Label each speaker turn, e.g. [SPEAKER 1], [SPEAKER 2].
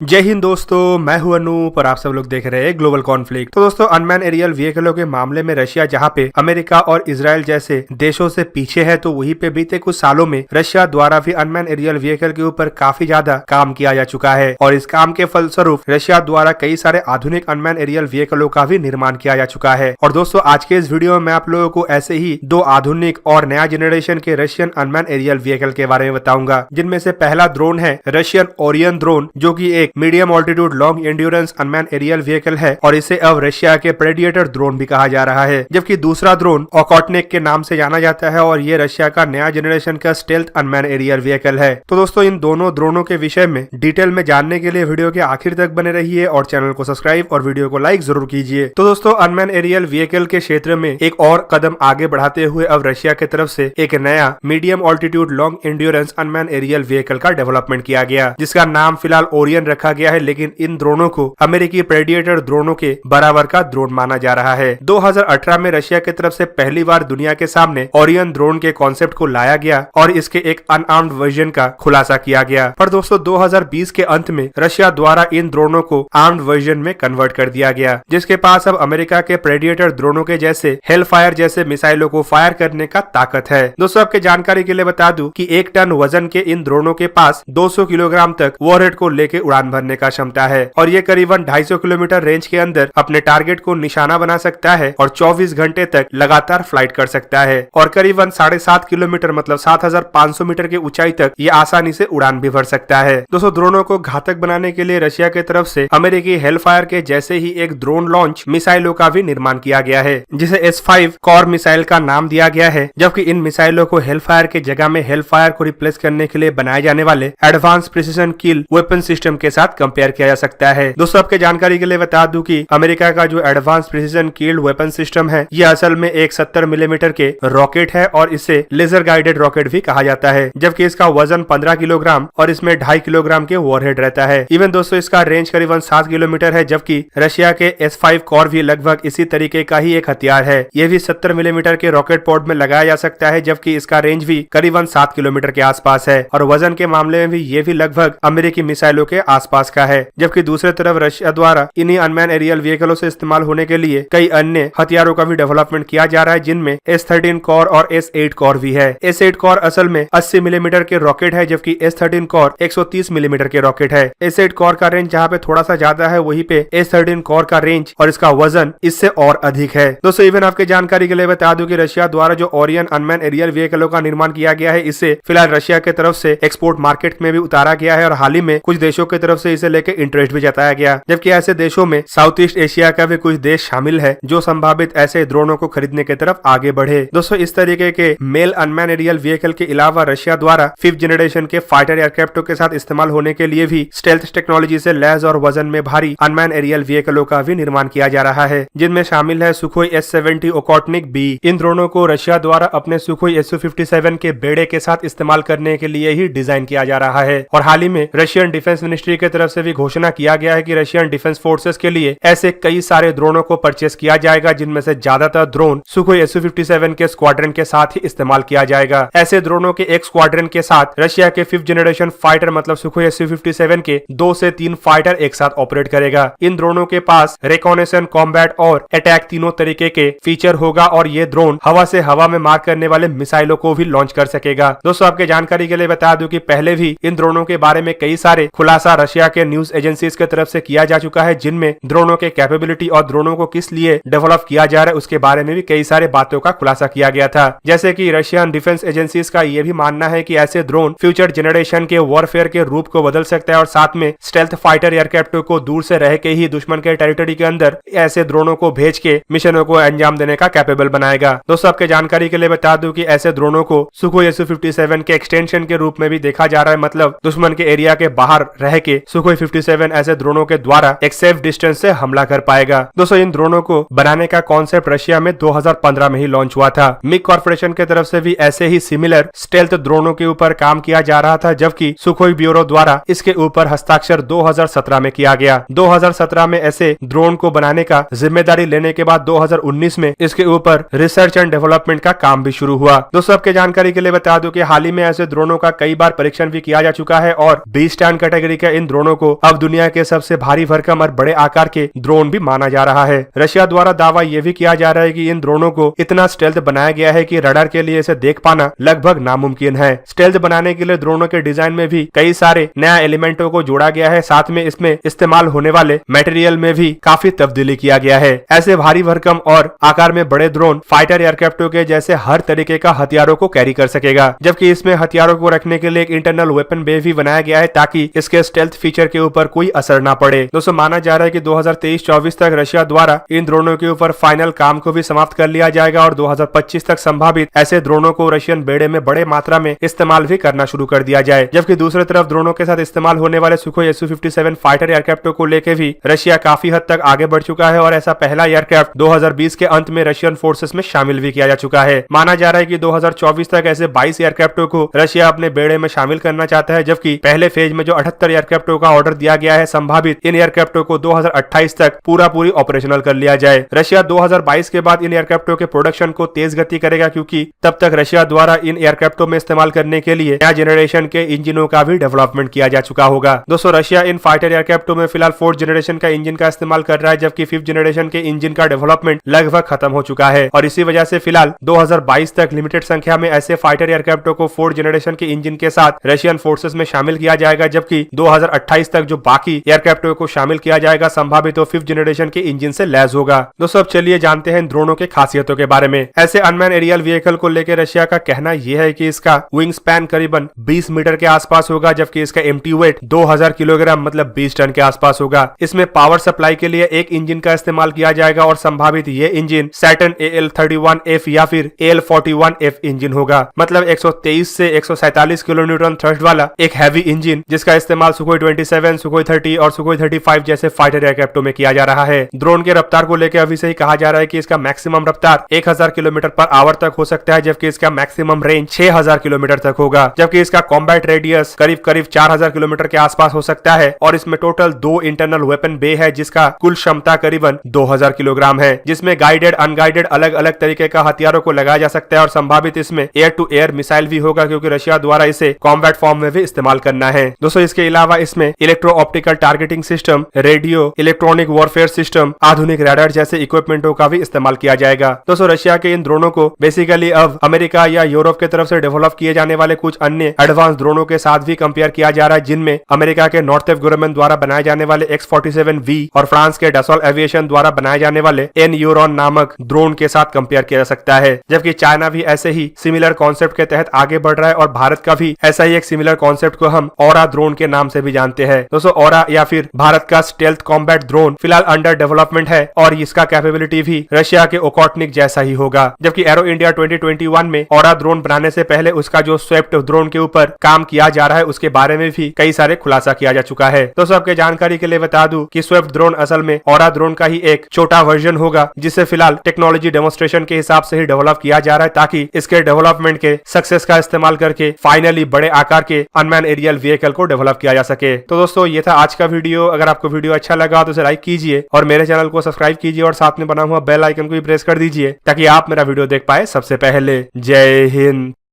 [SPEAKER 1] जय हिंद दोस्तों, मैं हूं अनूप और आप सब लोग देख रहे हैं ग्लोबल कॉन्फ्लिक्ट। तो दोस्तों, अनमैन एरियल व्हीकलों के मामले में रशिया जहां पे अमेरिका और इजराइल जैसे देशों से पीछे है, तो वहीं पे बीते कुछ सालों में रशिया द्वारा भी अनमैन एरियल व्हीकल के ऊपर काफी ज्यादा काम किया जा चुका है और इस काम के फलस्वरूप रशिया द्वारा कई सारे आधुनिक अनमैन एरियल व्हीकलों का भी निर्माण किया जा चुका है। और दोस्तों, आज के इस वीडियो में मैं आप लोगों को ऐसे ही दो आधुनिक और नया जनरेशन के रशियन अनमैन एरियल व्हीकल के बारे में बताऊंगा, जिनमें से पहला ड्रोन है रशियन ओरियन ड्रोन, जो की एक medium altitude long endurance unmanned aerial vehicle है और इसे अब रशिया के प्रेडिएटर ड्रोन भी कहा जा रहा है। जबकि दूसरा ड्रोन ओकोटनिक के नाम से जाना जाता है और ये रशिया का नया जनरेशन का स्टेल्थ अनमैन एरियल व्हीकल है। तो दोस्तों, इन दोनों ड्रोनों के विषय में डिटेल में जानने के लिए वीडियो के आखिर तक बने रहिए और चैनल को सब्सक्राइब और वीडियो को लाइक जरूर कीजिए। तो दोस्तों, अनमैन एरियल व्हीकल के क्षेत्र में एक और कदम आगे बढ़ाते हुए अब रशिया की तरफ से एक नया medium altitude long endurance unmanned aerial vehicle का डेवलपमेंट किया गया, जिसका नाम फिलहाल ओरियन रखा गया है, लेकिन इन ड्रोनों को अमेरिकी प्रेडिएटर ड्रोनों के बराबर का ड्रोन माना जा रहा है। 2018 में रशिया की तरफ से पहली बार दुनिया के सामने ओरियन ड्रोन के कॉन्सेप्ट को लाया गया और इसके एक अनआर्म्ड वर्जन का खुलासा किया गया। पर दोस्तों, 2020 के अंत में रशिया द्वारा इन ड्रोनों को आर्म्ड वर्जन में कन्वर्ट कर दिया गया, जिसके पास अब अमेरिका के प्रेडिएटर ड्रोनों के जैसे हेलफायर जैसे मिसाइलों को फायर करने का ताकत है। दोस्तों, आपके जानकारी के लिए बता दूं कि 1 टन वजन के इन ड्रोनों के पास 200 किलोग्राम तक वॉरहेड को लेके उड़ान भरने का क्षमता है और ये करीबन 250 किलोमीटर रेंज के अंदर अपने टारगेट को निशाना बना सकता है और 24 घंटे तक लगातार फ्लाइट कर सकता है और करीबन 7.5 किलोमीटर मतलब 7,500 मीटर की ऊंचाई तक ये आसानी से उड़ान भी भर सकता है। दोस्तों, ड्रोनों को घातक बनाने के लिए रशिया की तरफ से अमेरिकी हेलफायर के जैसे ही एक ड्रोन लॉन्च मिसाइलों का भी निर्माण किया गया है, जिसे S5 कॉर मिसाइल का नाम दिया गया है। जबकि इन मिसाइलों को हेलफायर के जगह में हेलफायर को रिप्लेस करने के लिए बनाए जाने वाले एडवांस प्रिसिजन किल वेपन सिस्टम के साथ कंपेयर किया जा सकता है। दोस्तों, आपके जानकारी के लिए बता दूं कि अमेरिका का जो advance precision killed weapon system है, ये असल में एक 70 मिलीमीटर के रॉकेट है और इसे लेजर गाइडेड रॉकेट भी कहा जाता है। जबकि इसका वजन 15 किलोग्राम और इसमें 2.5 किलोग्राम के वॉरहेड रहता है। इवन दोस्तों, इसका रेंज करीबन 7 किलोमीटर है, जबकि रशिया के S5 कॉर भी लगभग इसी तरीके का ही एक हथियार है। ये भी 70 मिलीमीटर के रॉकेट पोर्ट में लगाया जा सकता है, जबकि इसका रेंज भी करीबन 7 किलोमीटर के आसपास है और वजन के मामले में भी ये भी लगभग अमेरिकी मिसाइलों के आसपास का है। जबकि दूसरी तरफ रशिया द्वारा इन्हीं अनमैन एरियल व्हीकलों से इस्तेमाल होने के लिए कई अन्य हथियारों का भी डेवलपमेंट किया जा रहा है, जिनमें S13 कॉर और S8 कॉर भी है। S8 कॉर असल में 80 मिलीमीटर के रॉकेट है, जबकि S13 कॉर 130 मिलीमीटर के रॉकेट है। S8 कॉर का रेंज जहाँ पे थोड़ा सा ज्यादा है, वहीं पे S13 कॉर का रेंज और इसका वजन इससे और अधिक है। दोस्तों, इवन आपके जानकारी के लिए बता दूं कि रशिया द्वारा जो ओरियन अनमैन एरियल व्हीकलों का निर्माण किया गया है, इसे फिलहाल रशिया की तरफ से एक्सपोर्ट मार्केट में भी उतारा गया है और हाल ही में कुछ देशों की तरफ से इसे लेकर इंटरेस्ट भी जताया गया। जबकि ऐसे देशों में साउथ ईस्ट एशिया का भी कुछ देश शामिल है जो संभावित ऐसे ड्रोनों को खरीदने की तरफ आगे बढ़े। दोस्तों, इस तरीके के मेल अनमैन एरियल व्हीकल के अलावा रशिया द्वारा 5th जनरेशन के फाइटर एयरक्राफ्टों के साथ इस्तेमाल होने के लिए भी स्टेल्थ टेक्नोलॉजी से लैस और वजन में भारी अनमैन एरियल व्हीकलों का भी निर्माण किया जा रहा है, जिनमें शामिल है सुखोई S70 ओकोटनिक B। इन ड्रोनों को रशिया द्वारा अपने सुखोई Su-57 के बेड़े के साथ इस्तेमाल करने के लिए ही डिजाइन किया जा रहा है और हाल ही में रशियन डिफेंस मिनिस्ट्री की तरफ से भी घोषणा किया गया है कि रशियन डिफेंस फोर्सेस के लिए ऐसे कई सारे ड्रोनों को परचेस किया जाएगा, जिनमें से ज्यादातर ड्रोन सुखोई Su-57 के स्क्वाड्रन के साथ ही इस्तेमाल किया जाएगा। ऐसे ड्रोनों के एक स्क्वाड्रन के साथ रशिया के 5th जनरेशन फाइटर मतलब सुखोई Su-57 के 2 से 3 फाइटर एक साथ ऑपरेट करेगा। इन ड्रोनों के पास रिकॉनेसेंस, कॉम्बैट और अटैक तीनों तरीके के फीचर होगा और ये ड्रोन हवा से हवा में मार करने वाले मिसाइलों को भी लॉन्च कर सकेगा। दोस्तों, आपके जानकारी के लिए बता दूं कि पहले भी इन ड्रोनों के बारे में कई सारे खुलासा रशिया के न्यूज एजेंसीज की तरफ से किया जा चुका है, जिनमें ड्रोनों के कैपेबिलिटी और ड्रोनों को किस लिए डेवलप किया जा रहा है उसके बारे में भी कई सारे बातों का खुलासा किया गया था। जैसे कि रशियन डिफेंस एजेंसीज का यह भी मानना है कि ऐसे ड्रोन फ्यूचर जनरेशन के वॉरफेयर के रूप को बदल सकता है और साथ में स्टेल्थ फाइटर एयरक्राफ्टों को दूर से रह के ही दुश्मन के टेरिटरी के अंदर ऐसे ड्रोनों को भेज के मिशनों को अंजाम देने का कैपेबल बनाएगा। दोस्तों, आपके जानकारी के लिए बता दूं कि ऐसे ड्रोनों को सुखोई Su-57 के एक्सटेंशन के रूप में भी देखा जा रहा है, मतलब दुश्मन के एरिया के बाहर रह के सुखोई 57 ऐसे ड्रोनों के द्वारा एक सेफ डिस्टेंस से हमला कर पाएगा। दोस्तों, इन ड्रोनों को बनाने का कॉन्सेप्ट रशिया में 2015 में ही लॉन्च हुआ था। मिग कॉर्पोरेशन की तरफ से भी ऐसे ही सिमिलर स्टेल्थ ड्रोनों के ऊपर काम किया जा रहा था, जबकि सुखोई ब्यूरो द्वारा इसके ऊपर हस्ताक्षर 2017 में किया गया। 2017 में ऐसे ड्रोन को बनाने का जिम्मेदारी लेने के बाद 2019 में इसके ऊपर रिसर्च एंड डेवलपमेंट का काम भी शुरू हुआ। दोस्तों, आपके जानकारी के लिए बता दूं कि हाल ही में ऐसे ड्रोनों का कई बार परीक्षण भी किया जा चुका है और B स्टैंड कैटेगरी के इन ड्रोनों को अब दुनिया के सबसे भारी भरकम और बड़े आकार के ड्रोन भी माना जा रहा है। रशिया द्वारा दावा यह भी किया जा रहा है कि इन ड्रोनों को इतना स्टेल्थ बनाया गया है कि रडार के लिए इसे देख पाना लगभग नामुमकिन है। स्टेल्थ बनाने के लिए ड्रोनों के डिजाइन में भी कई सारे नया एलिमेंटों को जोड़ा गया है, साथ में इसमें इस्तेमाल होने वाले मटेरियल में भी काफी तब्दीली किया गया है। ऐसे भारी भरकम और आकार में बड़े ड्रोन फाइटर एयरक्राफ्टों के जैसे हर तरीके का हथियारों को कैरी कर सकेगा, जबकि इसमें हथियारों को रखने के लिए एक इंटरनल वेपन बे भी बनाया गया है ताकि इसके स्टेल्थ फीचर के ऊपर कोई असर ना पड़े। दोस्तों माना जा रहा है कि 2023-24 तक रशिया द्वारा इन ड्रोनों के ऊपर फाइनल काम को भी समाप्त कर लिया जाएगा और 2025 तक संभावित ऐसे ड्रोनों को रशियन बेड़े में बड़े मात्रा में इस्तेमाल भी करना शुरू कर दिया जाए। जबकि दूसरी तरफ ड्रोनों के साथ इस्तेमाल होने वाले सुखोई Su-57 फाइटर एयरक्राफ्टों को लेकर भी रशिया काफी हद तक आगे बढ़ चुका है और ऐसा पहला एयरक्राफ्ट 2020 के अंत में रशियन फोर्सेस में शामिल भी किया जा चुका है। माना जा रहा है कि 2024 तक ऐसे 22 एयरक्राफ्टों को रशिया अपने बेड़े में शामिल करना चाहता है, जबकि पहले फेज में जो 78 एयरक्राफ्टों का ऑर्डर दिया गया है, संभावित इन एयरक्राफ्टों को 2028 तक पूरी ऑपरेशनल कर लिया जाए। रशिया 2022 के बाद इन एयरक्राफ्टों के प्रोडक्शन को तेज गति करेगा, क्योंकि तब तक रशिया द्वारा इन एयरक्राफ्टों में इस्तेमाल करने के लिए नया जनरेशन के इंजनों का भी डेवलपमेंट किया जा चुका होगा। दोस्तों रशिया इन फाइटर एयरक्राफ्टों में फिलहाल 4th जनरेशन का इंजन का इस्तेमाल कर रहा है, जबकि 5th जनरेशन के इंजन का डेवलपमेंट लगभग खत्म हो चुका है और इसी वजह से फिलहाल 2022 तक लिमिटेड संख्या में ऐसे फाइटर एयरक्राफ्टों को 4th जनरेशन के इंजन के साथ रशियन फोर्सेस में शामिल किया जाएगा, जबकि 2028 तक जो बाकी एयरक्राफ्टों को शामिल किया जाएगा संभावित तो 5th जनरेशन के इंजन से लैस होगा। दोस्तों अब चलिए जानते हैं इन ड्रोनों के खासियतों के बारे में। ऐसे अनमैन एरियल व्हीकल को लेकर रशिया का कहना यह है कि इसका विंग स्पैन करीबन 20 मीटर के आसपास होगा, जबकि इसका एम्प्टी वेट 2000 किलोग्राम मतलब 20 टन के आसपास होगा। इसमें पावर सप्लाई के लिए एक इंजन का इस्तेमाल किया जाएगा और संभावित ये इंजन सैटर्न AL31F या फिर AL41F इंजन होगा, मतलब 123 से 147 किलो न्यूटन थ्रस्ट वाला एक हैवी इंजन, जिसका इस्तेमाल सुखोई 27, सुखोई 30 और सुखोई 35 जैसे फाइटर एयरक्राफ्टों में किया जा रहा है। ड्रोन के रफ्तार को लेकर अभी से ही कहा जा रहा है कि इसका मैक्सिमम रफ्तार 1000 किलोमीटर पर आवर तक हो सकता है, जबकि इसका मैक्सिमम रेंज 6000 किलोमीटर तक होगा, जबकि इसका कॉम्बैट रेडियस करीब 4000 किलोमीटर के आसपास हो सकता है और इसमें टोटल 2 इंटरनल वेपन बे है, जिसका कुल क्षमता करीबन 2000 किलोग्राम है, जिसमें गाइडेड अनगाइडेड अलग अलग तरीके का हथियारों को लगाया जा सकता है और संभावित इसमें एयर टू एयर मिसाइल भी होगा, क्योंकि रशिया द्वारा इसे कॉम्बैट फॉर्म में भी इस्तेमाल करना है। दोस्तों इसके अलावा इसमें electro optical targeting system, radio, electronic warfare system, आधुनिक रडार जैसे इक्विपमेंटों का भी इस्तेमाल किया जाएगा। दोस्तों रशिया के इन ड्रोनों को बेसिकली अब अमेरिका या यूरोप की तरफ से डेवलप किए जाने वाले कुछ अन्य एडवांस ड्रोनों के साथ भी कंपेयर किया जा रहा है, जिनमें अमेरिका के नॉर्थेफ ग्रुमन द्वारा बनाए जाने वाले X-47V और फ्रांस के डसॉल एविएशन द्वारा बनाए जाने वाले एन-यूरोन नामक ड्रोन के साथ कंपेयर किया जा सकता है। जबकि चाइना भी ऐसे ही सिमिलर कॉन्सेप्ट के तहत आगे बढ़ रहा है और भारत का भी ऐसा ही एक सिमिलर कॉन्सेप्ट को हम ऑरा ड्रोन के नाम से भी जानते हैं। दोस्तों ऑरा या फिर भारत का स्टेल्थ कॉम्बैट ड्रोन फिलहाल अंडर डेवलपमेंट है और इसका कैपेबिलिटी भी रशिया के ओकोटनिक जैसा ही होगा। जबकि एरो इंडिया 2021 में ऑरा ड्रोन बनाने से पहले उसका जो स्वेप्ट ड्रोन के ऊपर काम किया जा रहा है उसके बारे में भी कई सारे खुलासा किया जा चुका है। दोस्तों आपके जानकारी के लिए बता दूं कि स्वेप्ट ड्रोन असल में ऑरा ड्रोन का ही एक छोटा वर्जन होगा, जिसे फिलहाल टेक्नोलॉजी डेमोन्स्ट्रेशन के हिसाब से ही डेवलप किया जा रहा है, ताकि इसके डेवलपमेंट के सक्सेस का इस्तेमाल करके फाइनली बड़े आकार के अनमैन एरियल व्हीकल को डेवलप किया जा सके। तो दोस्तों ये था आज का वीडियो। अगर आपको वीडियो अच्छा लगा तो उसे लाइक कीजिए और मेरे चैनल को सब्सक्राइब कीजिए और साथ में बना हुआ बेल आइकन को भी प्रेस कर दीजिए, ताकि आप मेरा वीडियो देख पाए सबसे पहले। जय हिंद।